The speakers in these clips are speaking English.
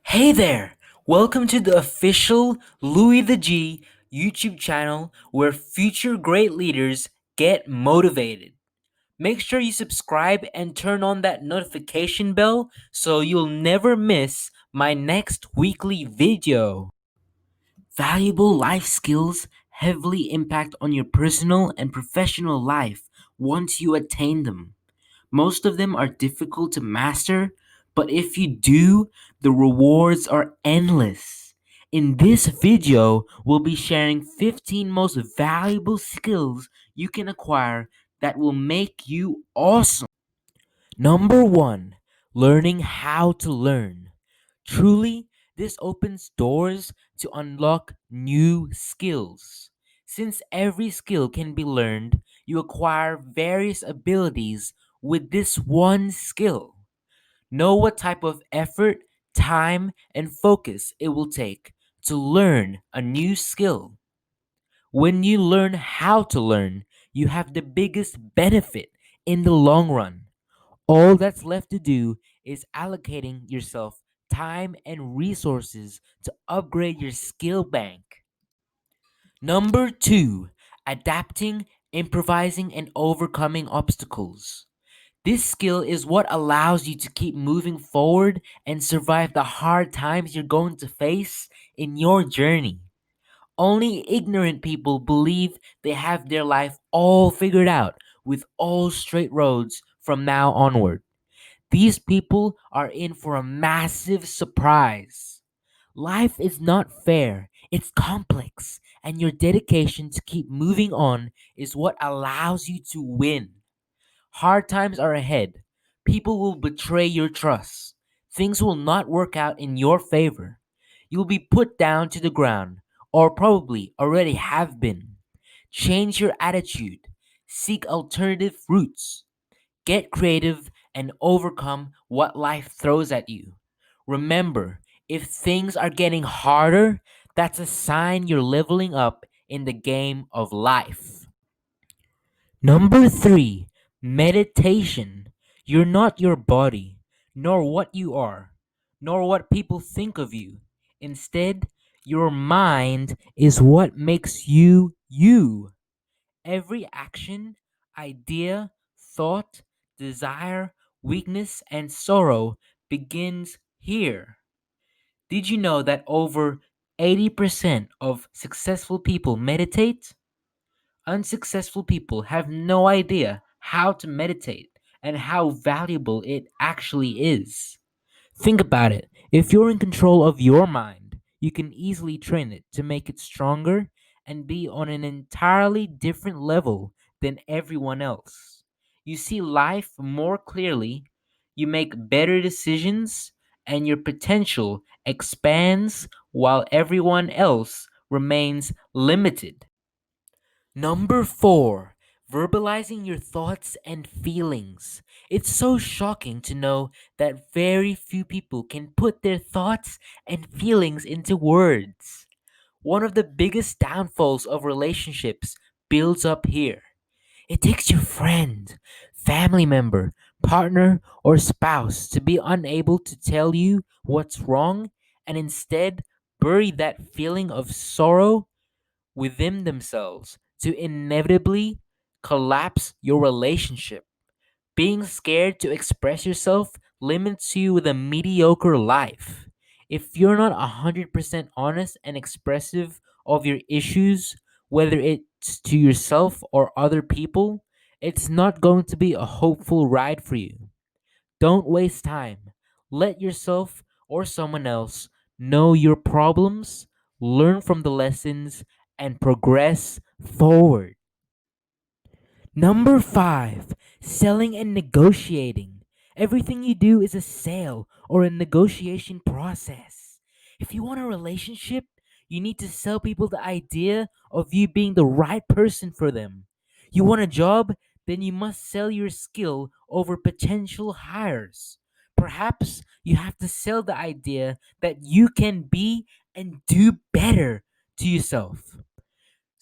Hey there! Welcome to the official Louis the G YouTube channel where future great leaders get motivated. Make sure you subscribe and turn on that notification bell so you'll never miss my next weekly video. Valuable life skills heavily impact on your personal and professional life once you attain them. Most of them are difficult to master, but if you do, the rewards are endless. In this video, we'll be sharing 15 most valuable skills you can acquire that will make you awesome. Number 1, learning how to learn. Truly, this opens doors to unlock new skills. Since every skill can be learned, you acquire various abilities with this one skill. Know what type of effort, time, and focus it will take to learn a new skill. When you learn how to learn, you have the biggest benefit in the long run. All that's left to do is allocating yourself time and resources to upgrade your skill bank. Number 2, adapting, improvising, and overcoming obstacles. This skill is what allows you to keep moving forward and survive the hard times you're going to face in your journey. Only ignorant people believe they have their life all figured out with all straight roads from now onward. These people are in for a massive surprise. Life is not fair, it's complex, and your dedication to keep moving on is what allows you to win. Hard times are ahead. People will betray your trust. Things will not work out in your favor. You'll be put down to the ground, or probably already have been. Change your attitude. Seek alternative routes. Get creative and overcome what life throws at you. Remember, if things are getting harder, that's a sign you're leveling up in the game of life. Number 3, meditation. You're not your body, nor what you are, nor what people think of you. Instead, your mind is what makes you you. Every action, idea, thought, desire, weakness, and sorrow begins here. Did you know that over 80% of successful people meditate? Unsuccessful people have no idea how to meditate and how valuable it actually is. Think about it. If you're in control of your mind, you can easily train it to make it stronger and be on an entirely different level than everyone else. You see life more clearly, you make better decisions, and your potential expands while everyone else remains limited. Number 4, verbalizing your thoughts and feelings. It's so shocking to know that very few people can put their thoughts and feelings into words. One of the biggest downfalls of relationships builds up here. It takes your friend, family member, partner, or spouse to be unable to tell you what's wrong and instead bury that feeling of sorrow within themselves to inevitably collapse your relationship. Being scared to express yourself limits you with a mediocre life. If you're not 100% honest and expressive of your issues, whether it's to yourself or other people, it's not going to be a hopeful ride for you. Don't waste time. Let yourself or someone else know your problems, learn from the lessons, and progress forward. Number 5, selling and negotiating. Everything you do is a sale or a negotiation process. If you want a relationship, you need to sell people the idea of you being the right person for them. You want a job? Then you must sell your skill over potential hires. Perhaps you have to sell the idea that you can be and do better to yourself.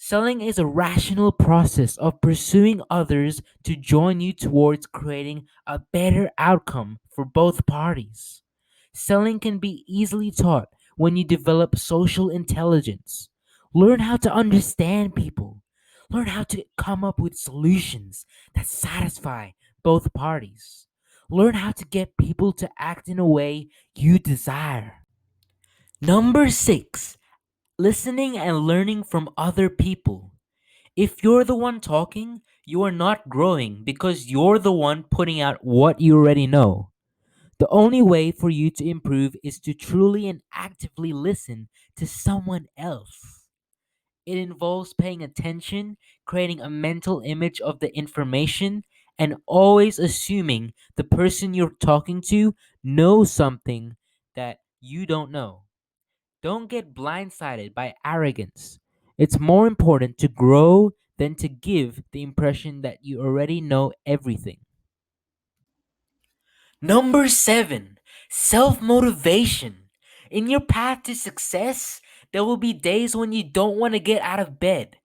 Selling is a rational process of pursuing others to join you towards creating a better outcome for both parties. Selling can be easily taught when you develop social intelligence. Learn how to understand people. Learn how to come up with solutions that satisfy both parties. Learn how to get people to act in a way you desire. Number six, listening and learning from other people. If you're the one talking, you are not growing because you're the one putting out what you already know. The only way for you to improve is to truly and actively listen to someone else. It involves paying attention, creating a mental image of the information, and always assuming the person you're talking to knows something that you don't know. Don't get blindsided by arrogance. It's more important to grow than to give the impression that you already know everything. Number seven, self motivation. In your path to success, there will be days when you don't want to get out of bed,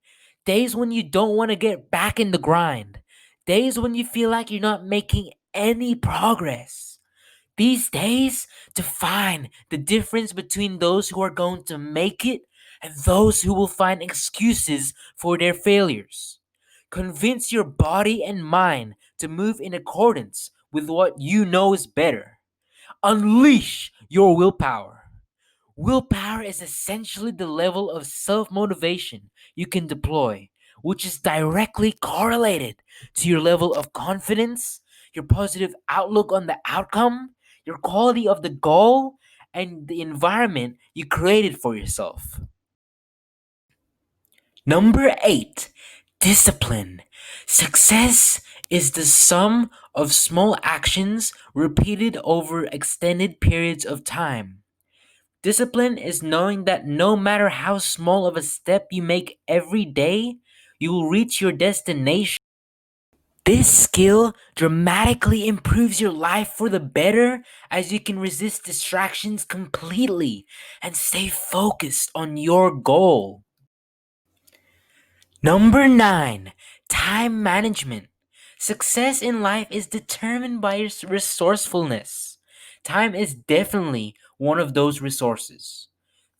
days when you don't want to get back in the grind, days when you feel like you're not making any progress. These days define the difference between those who are going to make it and those who will find excuses for their failures. Convince your body and mind to move in accordance with what you know is better. Unleash your willpower. Willpower is essentially the level of self motivation you can deploy, which is directly correlated to your level of confidence, your positive outlook on the outcome, your quality of the goal, and the environment you created for yourself. Number eight, discipline. Success is the sum of small actions repeated over extended periods of time. Discipline is knowing that no matter how small of a step you make every day, you will reach your destination. This skill dramatically improves your life for the better as you can resist distractions completely and stay focused on your goal. Number nine, time management. Success in life is determined by your resourcefulness. Time is definitely one of those resources.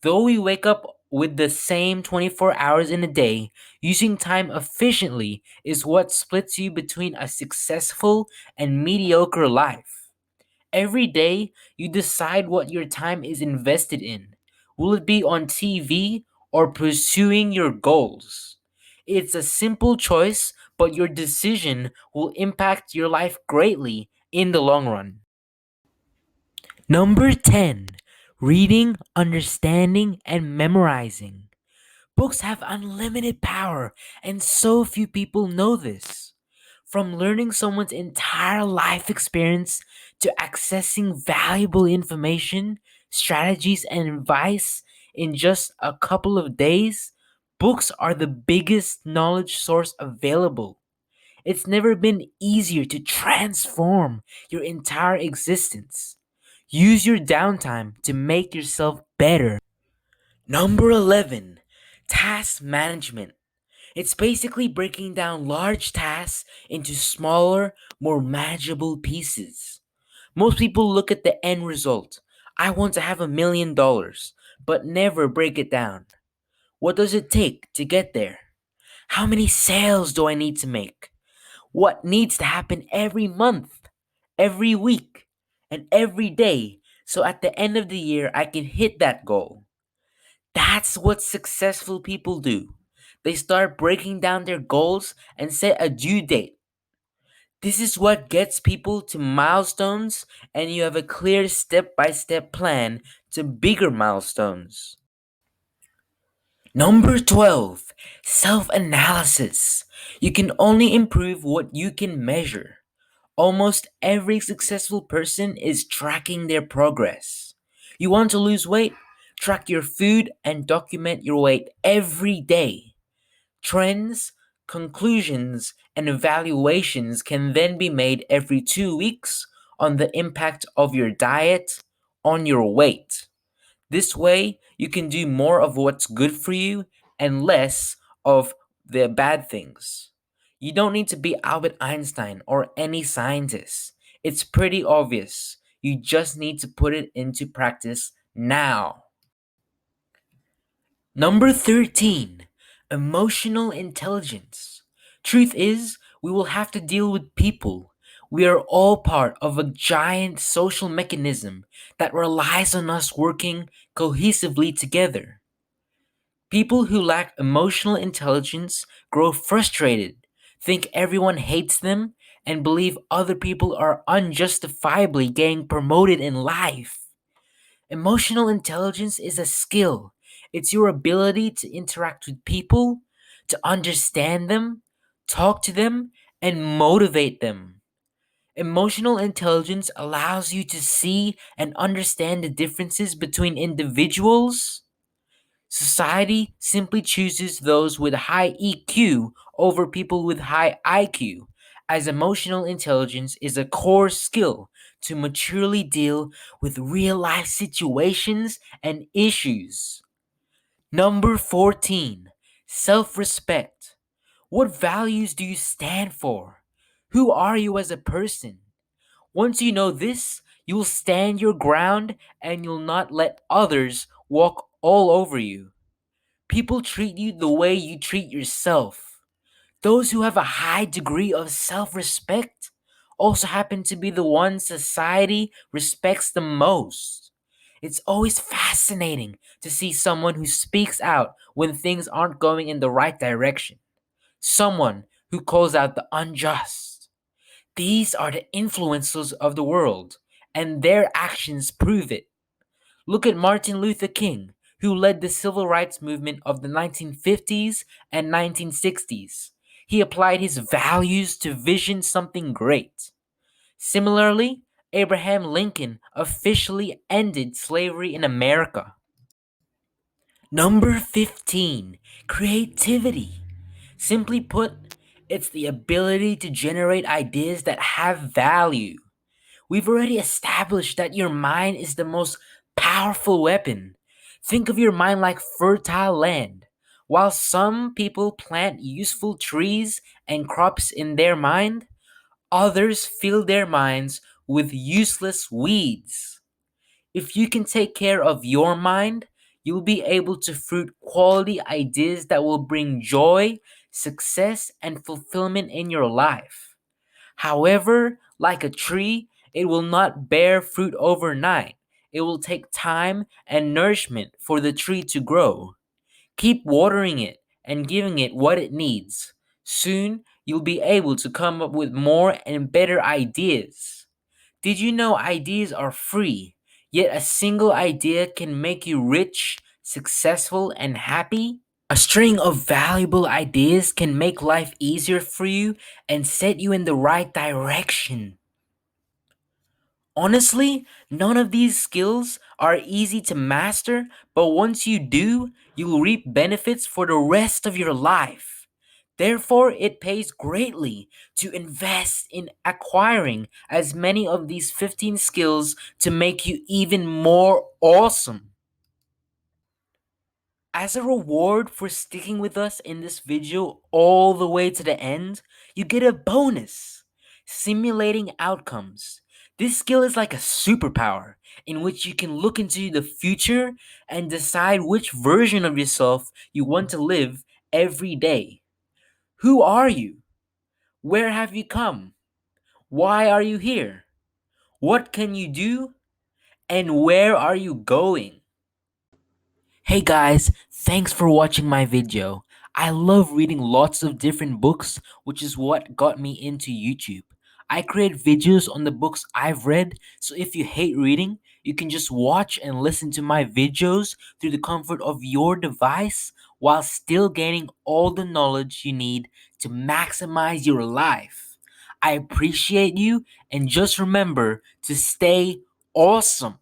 Though we wake up with the same 24 hours in a day, using time efficiently is what splits you between a successful and mediocre life. Every day, you decide what your time is invested in. Will it be on TV or pursuing your goals? It's a simple choice, but your decision will impact your life greatly in the long run. Number 10, reading, understanding, and memorizing. Books have unlimited power, and so few people know this. From learning someone's entire life experience to accessing valuable information, strategies, and advice in just a couple of days, books are the biggest knowledge source available. It's never been easier to transform your entire existence. Use your downtime to make yourself better. Number 11, task management. It's basically breaking down large tasks into smaller, more manageable pieces. Most people look at the end result. I want to have $1 million, but never break it down. What does it take to get there? How many sales do I need to make? What needs to happen every month, every week, and every day so at the end of the year I can hit that goal? That's what successful people do. They start breaking down their goals and set a due date. This is what gets people to milestones, and you have a clear step by step plan to bigger milestones. Number 12, self analysis. You can only improve what you can measure. Almost every successful person is tracking their progress. You want to lose weight? Track your food and document your weight every day. Trends, conclusions, and evaluations can then be made every 2 weeks on the impact of your diet on your weight. This way, you can do more of what's good for you and less of the bad things. You don't need to be Albert Einstein or any scientist. It's pretty obvious. You just need to put it into practice now. Number 13, emotional intelligence. Truth is, we will have to deal with people. We are all part of a giant social mechanism that relies on us working cohesively together. People who lack emotional intelligence grow frustrated, think everyone hates them, and believe other people are unjustifiably getting promoted in life. Emotional intelligence is a skill. It's your ability to interact with people, to understand them, talk to them, and motivate them. Emotional intelligence allows you to see and understand the differences between individuals. Society simply chooses those with high EQ over people with high IQ, as emotional intelligence is a core skill to maturely deal with real life situations and issues. Number 14, self respect. What values do you stand for? Who are you as a person? Once you know this, you will stand your ground and you'll not let others walk all over you. People treat you the way you treat yourself. Those who have a high degree of self respect also happen to be the ones society respects the most. It's always fascinating to see someone who speaks out when things aren't going in the right direction, someone who calls out the unjust. These are the influencers of the world, and their actions prove it. Look at Martin Luther King, who led the civil rights movement of the 1950s and 1960s. He applied his values to vision something great. Similarly, Abraham Lincoln officially ended slavery in America. Number 15, creativity. Simply put, it's the ability to generate ideas that have value. We've already established that your mind is the most powerful weapon. Think of your mind like fertile land. While some people plant useful trees and crops in their mind, others fill their minds with useless weeds. If you can take care of your mind, you'll be able to fruit quality ideas that will bring joy, success, and fulfillment in your life. However, like a tree, it will not bear fruit overnight. It will take time and nourishment for the tree to grow. Keep watering it and giving it what it needs. Soon, you'll be able to come up with more and better ideas. Did you know ideas are free, yet a single idea can make you rich, successful, and happy? A string of valuable ideas can make life easier for you and set you in the right direction. Honestly, none of these skills are easy to master, but once you do, you'll reap benefits for the rest of your life. Therefore, it pays greatly to invest in acquiring as many of these 15 skills to make you even more awesome. As a reward for sticking with us in this video all the way to the end, you get a bonus. Simulating outcomes. This skill is like a superpower in which you can look into the future and decide which version of yourself you want to live every day. Who are you? Where have you come? Why are you here? What can you do? And where are you going? Hey guys, thanks for watching my video. I love reading lots of different books, which is what got me into YouTube. I create videos on the books I've read, so if you hate reading, you can just watch and listen to my videos through the comfort of your device while still gaining all the knowledge you need to maximize your life. I appreciate you, and just remember to stay awesome.